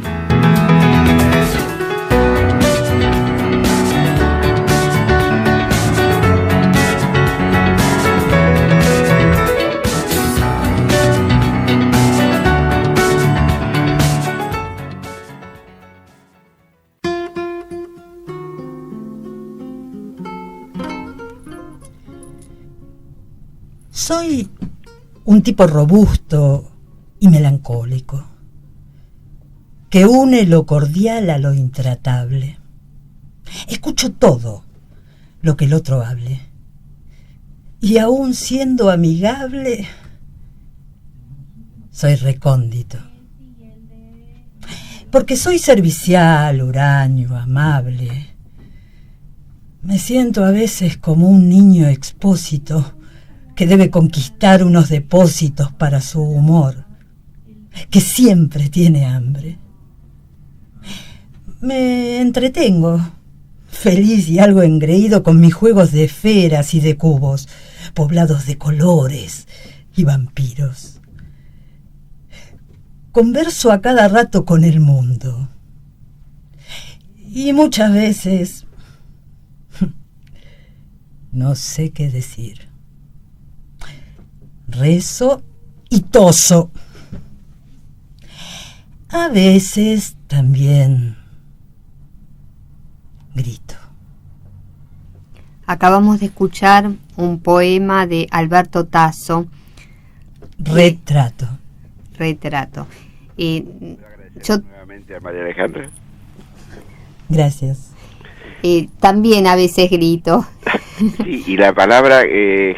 Soy un tipo robusto y melancólico, que une lo cordial a lo intratable. Escucho todo lo que el otro hable, y aún siendo amigable, soy recóndito. Porque soy servicial, huraño, amable. Me siento a veces como un niño expósito que debe conquistar unos depósitos para su humor, que siempre tiene hambre. Me entretengo, feliz y algo engreído, con mis juegos de esferas y de cubos, poblados de colores y vampiros. Converso a cada rato con el mundo, y muchas veces no sé qué decir. Rezo y toso. A veces también grito. Acabamos de escuchar un poema de Alberto Tasso. Retrato. Retrato. Yo nuevamente a María Alejandra. Gracias. También a veces grito. Sí, y la palabra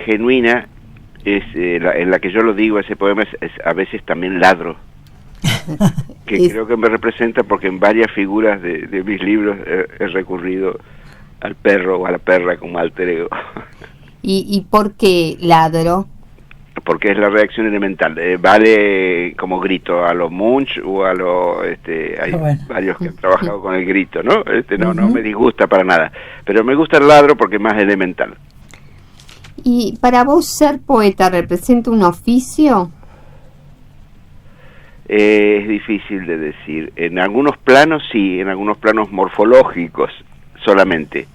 genuina es en la que yo lo digo, ese poema es a veces también ladro, que creo que me representa, porque en varias figuras de mis libros he recurrido al perro o a la perra como alter ego. ¿Y por qué ladro? Porque es la reacción elemental, vale como grito a los Munch o a los hay varios que han trabajado con el grito, ¿no? No me disgusta para nada, pero me gusta el ladro porque es más elemental. ¿Y para vos ser poeta representa un oficio? Es difícil de decir. En algunos planos sí, en algunos planos morfológicos solamente.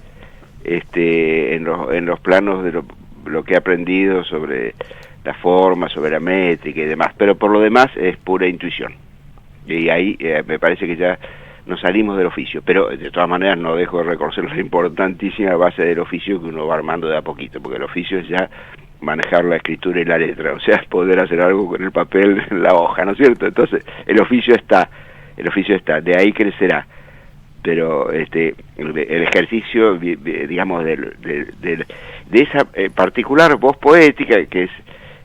En los planos de lo que he aprendido sobre la forma, sobre la métrica y demás. Pero por lo demás es pura intuición. Y ahí me parece que ya nos salimos del oficio, pero de todas maneras no dejo de reconocer la importantísima base del oficio que uno va armando de a poquito, porque el oficio es ya manejar la escritura y la letra, o sea, es poder hacer algo con el papel en la hoja, ¿no es cierto? Entonces, el oficio está, de ahí crecerá. pero el ejercicio, digamos, de esa particular voz poética, que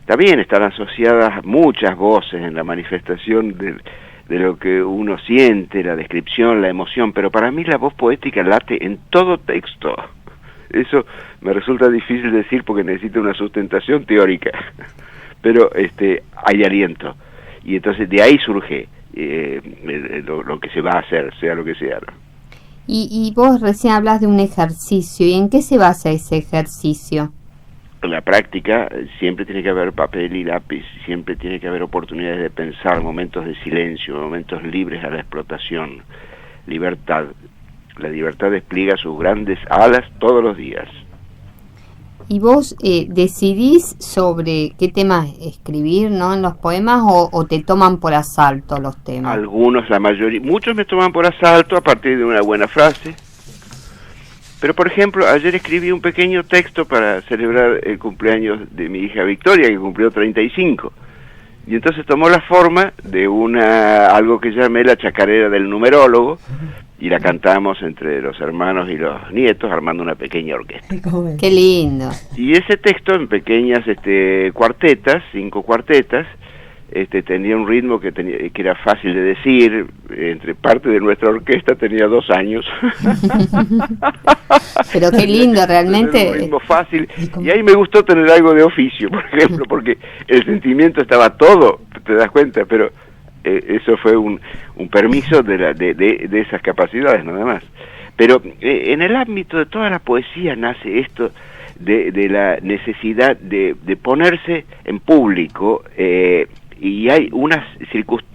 también están asociadas muchas voces en la manifestación de lo que uno siente, la descripción, la emoción, pero para mí la voz poética late en todo texto. Eso me resulta difícil decir porque necesita una sustentación teórica, pero hay aliento, y entonces de ahí surge lo que se va a hacer, sea lo que sea, ¿no? Y vos recién hablas de un ejercicio, ¿y en qué se basa ese ejercicio? En la práctica siempre tiene que haber papel y lápiz, siempre tiene que haber oportunidades de pensar, momentos de silencio, momentos libres a la explotación, libertad. La libertad despliega sus grandes alas todos los días. ¿Y vos decidís sobre qué temas escribir, ¿no?, en los poemas, o te toman por asalto los temas? Algunos, la mayoría, muchos me toman por asalto a partir de una buena frase. Pero, por ejemplo, ayer escribí un pequeño texto para celebrar el cumpleaños de mi hija Victoria, que cumplió 35. Y entonces tomó la forma de algo que llamé la chacarera del numerólogo, y la cantamos entre los hermanos y los nietos, armando una pequeña orquesta. ¡Qué lindo! Y ese texto, en pequeñas cuartetas, 5 cuartetas, tenía un ritmo que era fácil de decir. Entre parte de nuestra orquesta tenía 2 años. Pero qué lindo, realmente. Un ritmo fácil. Y ahí me gustó tener algo de oficio, por ejemplo, porque el sentimiento estaba todo, te das cuenta, pero eso fue un permiso de esas capacidades, nada más. Pero en el ámbito de toda la poesía nace esto de la necesidad de ponerse en público, y hay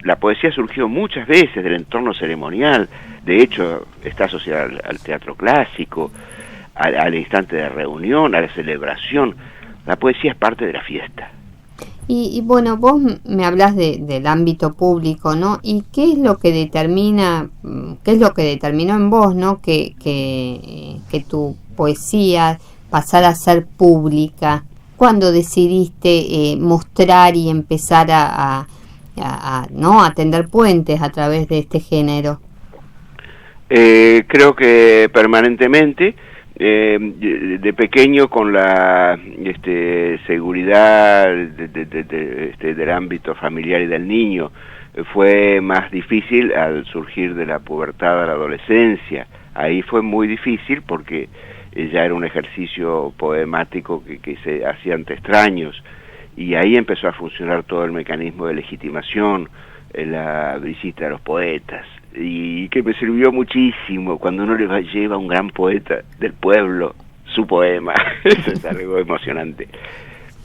la poesía surgió muchas veces del entorno ceremonial. De hecho está asociada al teatro clásico, al instante de reunión, a la celebración. La poesía es parte de la fiesta. Y bueno, vos me hablas del ámbito público, ¿no? ¿Y qué es lo que determinó en vos, ¿no?, que tu poesía pasara a ser pública? ¿Cuándo decidiste mostrar y empezar a tender puentes a través de este género? Creo que permanentemente. De pequeño, con la seguridad del ámbito familiar y del niño, fue más difícil al surgir de la pubertad a la adolescencia. Ahí fue muy difícil porque ya era un ejercicio poemático que se hacía ante extraños, y ahí empezó a funcionar todo el mecanismo de legitimación, la visita de los poetas, y que me sirvió muchísimo cuando uno le lleva a un gran poeta del pueblo su poema. Eso es algo emocionante.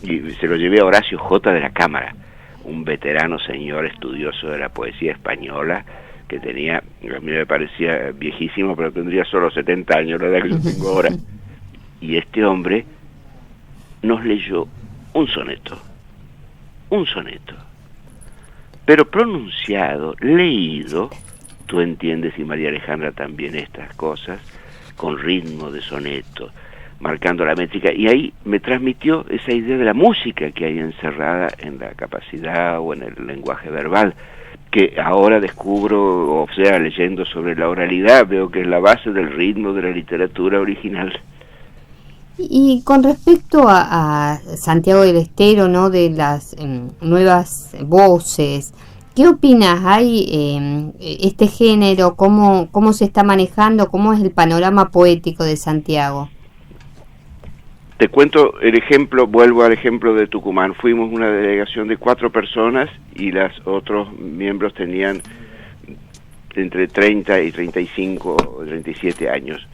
Y se lo llevé a Horacio J. de la Cámara, un veterano señor estudioso de la poesía española, que tenía, a mí me parecía viejísimo, pero tendría solo 70 años, la edad que yo tengo ahora. Y este hombre nos leyó un soneto, pero pronunciado, leído. Tú entiendes, y María Alejandra también, estas cosas, con ritmo de soneto, marcando la métrica, y ahí me transmitió esa idea de la música que hay encerrada en la capacidad o en el lenguaje verbal, que ahora descubro, o sea, leyendo sobre la oralidad, veo que es la base del ritmo de la literatura original. Y con respecto a Santiago del Estero, ¿no?, de las nuevas voces, ¿qué opinas? ¿Hay este género? ¿Cómo se está manejando? ¿Cómo es el panorama poético de Santiago? Te cuento el ejemplo, vuelvo al ejemplo de Tucumán. Fuimos una delegación de 4 personas y los otros miembros tenían entre 30 y 35 o 37 años.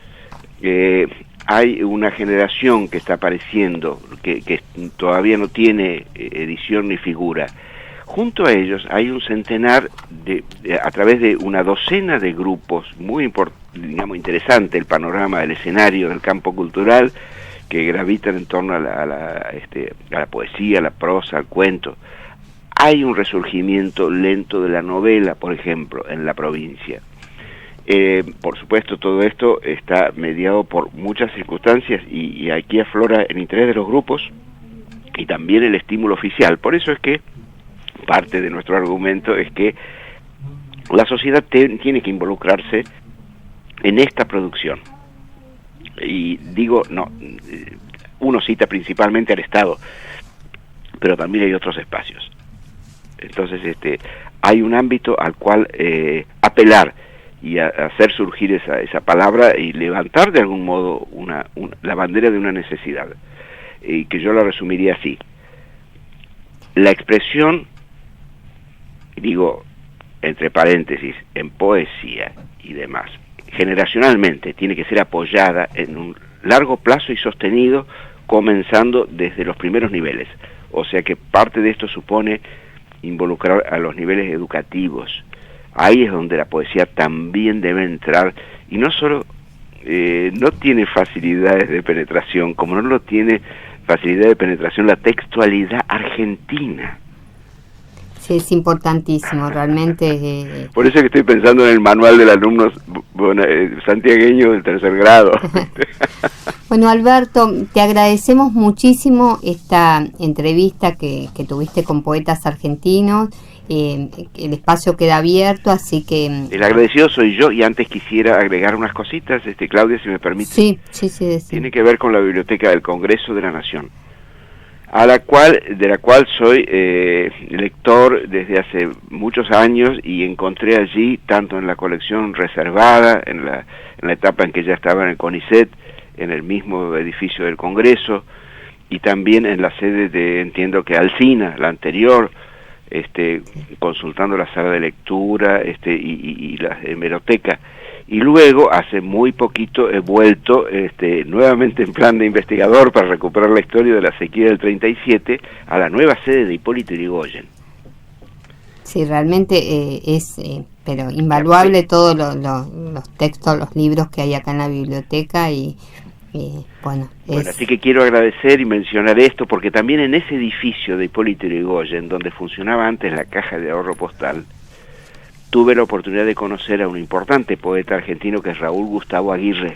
Hay una generación que está apareciendo, que todavía no tiene edición ni figura. Junto a ellos hay un centenar a través de una docena de grupos, muy interesante el panorama del escenario, del campo cultural, que gravitan en torno a la poesía, a la prosa, al cuento. Hay un resurgimiento lento de la novela, por ejemplo, en la provincia. Por supuesto, todo esto está mediado por muchas circunstancias, y aquí aflora el interés de los grupos y también el estímulo oficial. Por eso es que parte de nuestro argumento es que la sociedad tiene que involucrarse en esta producción. Y digo, no, uno cita principalmente al Estado, pero también hay otros espacios. Entonces, hay un ámbito al cual apelar y hacer surgir esa palabra y levantar de algún modo la bandera de una necesidad, y que yo la resumiría así: la expresión, digo entre paréntesis, en poesía y demás, generacionalmente tiene que ser apoyada en un largo plazo y sostenido, comenzando desde los primeros niveles. O sea que parte de esto supone involucrar a los niveles educativos. Ahí es donde la poesía también debe entrar, y no solo no tiene facilidades de penetración, como no lo tiene facilidad de penetración la textualidad argentina. Sí, es importantísimo, realmente. Por eso es que estoy pensando en el manual del alumno santiagueño del tercer grado. Bueno, Alberto, te agradecemos muchísimo esta entrevista que tuviste con poetas argentinos. El espacio queda abierto, así que... El agradecido soy yo, y antes quisiera agregar unas cositas, Claudia, si me permite. Sí. Tiene que ver con la Biblioteca del Congreso de la Nación, de la cual soy lector desde hace muchos años, y encontré allí, tanto en la colección reservada, en la etapa en que ya estaba en el CONICET, en el mismo edificio del Congreso, y también en la sede de, entiendo que Alsina, la anterior, consultando la sala de lectura y la hemeroteca. Y luego, hace muy poquito, he vuelto nuevamente en plan de investigador para recuperar la historia de la sequía del 37 a la nueva sede de Hipólito Yrigoyen. Sí, realmente es pero invaluable todos los textos, los libros que hay acá en la biblioteca, y bueno, así que quiero agradecer y mencionar esto, porque también en ese edificio de Hipólito Yrigoyen, donde funcionaba antes la caja de ahorro postal, tuve la oportunidad de conocer a un importante poeta argentino, que es Raúl Gustavo Aguirre.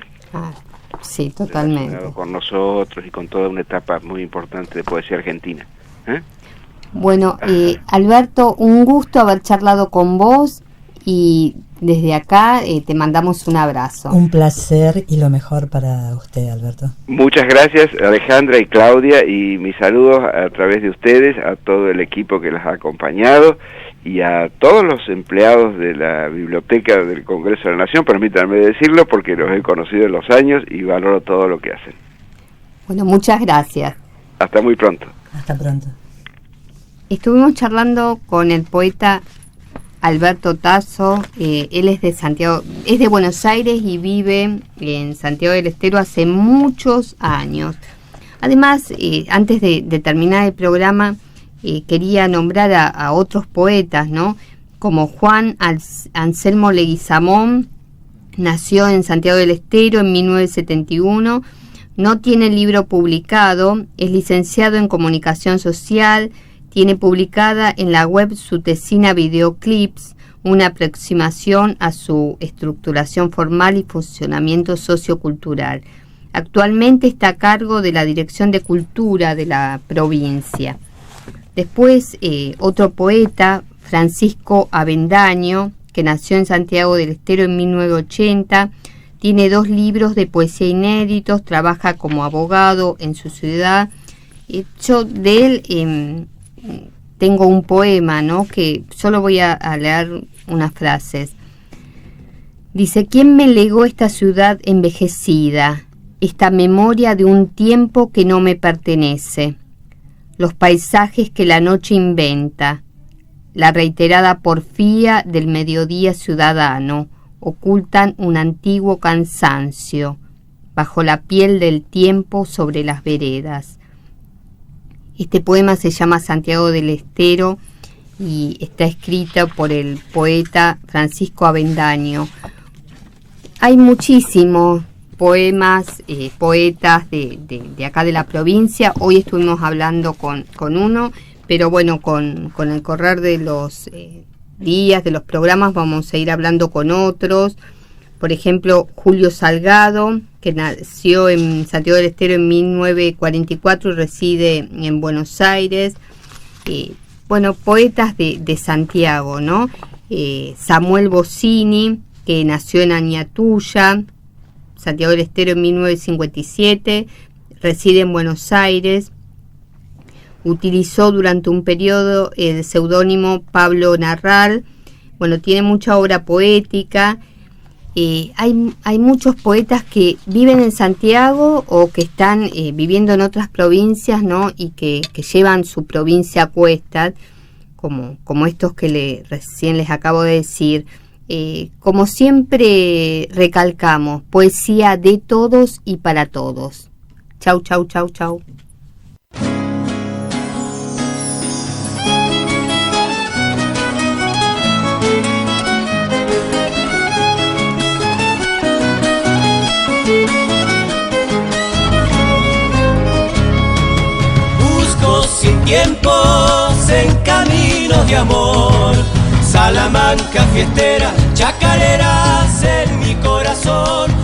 Sí, totalmente. Con nosotros y con toda una etapa muy importante de poesía argentina. Bueno, Alberto, un gusto haber charlado con vos, y desde acá te mandamos un abrazo. Un placer y lo mejor para usted, Alberto. Muchas gracias, Alejandra y Claudia, y mis saludos a través de ustedes a todo el equipo que las ha acompañado, y a todos los empleados de la Biblioteca del Congreso de la Nación. Permítanme decirlo, porque los he conocido en los años y valoro todo lo que hacen. Bueno, muchas gracias. Hasta muy pronto. Hasta pronto. Estuvimos charlando con el poeta Alberto Tasso. Él es de Santiago, es de Buenos Aires y vive en Santiago del Estero hace muchos años. Además, antes de terminar el programa, quería nombrar a otros poetas, ¿no? Como Juan Anselmo Leguizamón. Nació en Santiago del Estero en 1971, no tiene libro publicado, es licenciado en Comunicación Social, tiene publicada en la web su tesina Videoclips, una aproximación a su estructuración formal y funcionamiento sociocultural. Actualmente está a cargo de la Dirección de Cultura de la provincia. Después, otro poeta, Francisco Avendaño, que nació en Santiago del Estero en 1980, tiene 2 libros de poesía inéditos, trabaja como abogado en su ciudad. Yo de él tengo un poema, ¿no?, que solo voy a leer unas frases. Dice: ¿quién me legó esta ciudad envejecida, esta memoria de un tiempo que no me pertenece? Los paisajes que la noche inventa, la reiterada porfía del mediodía ciudadano, ocultan un antiguo cansancio bajo la piel del tiempo sobre las veredas. Este poema se llama Santiago del Estero y está escrito por el poeta Francisco Avendaño. Hay muchísimos poemas, poetas de acá de la provincia. Hoy estuvimos hablando con uno, pero bueno, con el correr de los días, de los programas, vamos a ir hablando con otros. Por ejemplo, Julio Salgado, que nació en Santiago del Estero en 1944 y reside en Buenos Aires. Bueno, poetas de Santiago, ¿no? Samuel Bossini, que nació en Añatuya, Santiago del Estero, en 1957, reside en Buenos Aires. Utilizó durante un periodo el seudónimo Pablo Narral. Bueno, tiene mucha obra poética. Hay muchos poetas que viven en Santiago o que están viviendo en otras provincias, ¿no? Y que llevan su provincia a cuestas, como estos que recién les acabo de decir. Como siempre recalcamos, poesía de todos y para todos. Chau, chau, chau, chau. Busco sin tiempos en caminos de amor, Salamanca fiestera, chacareras en mi corazón.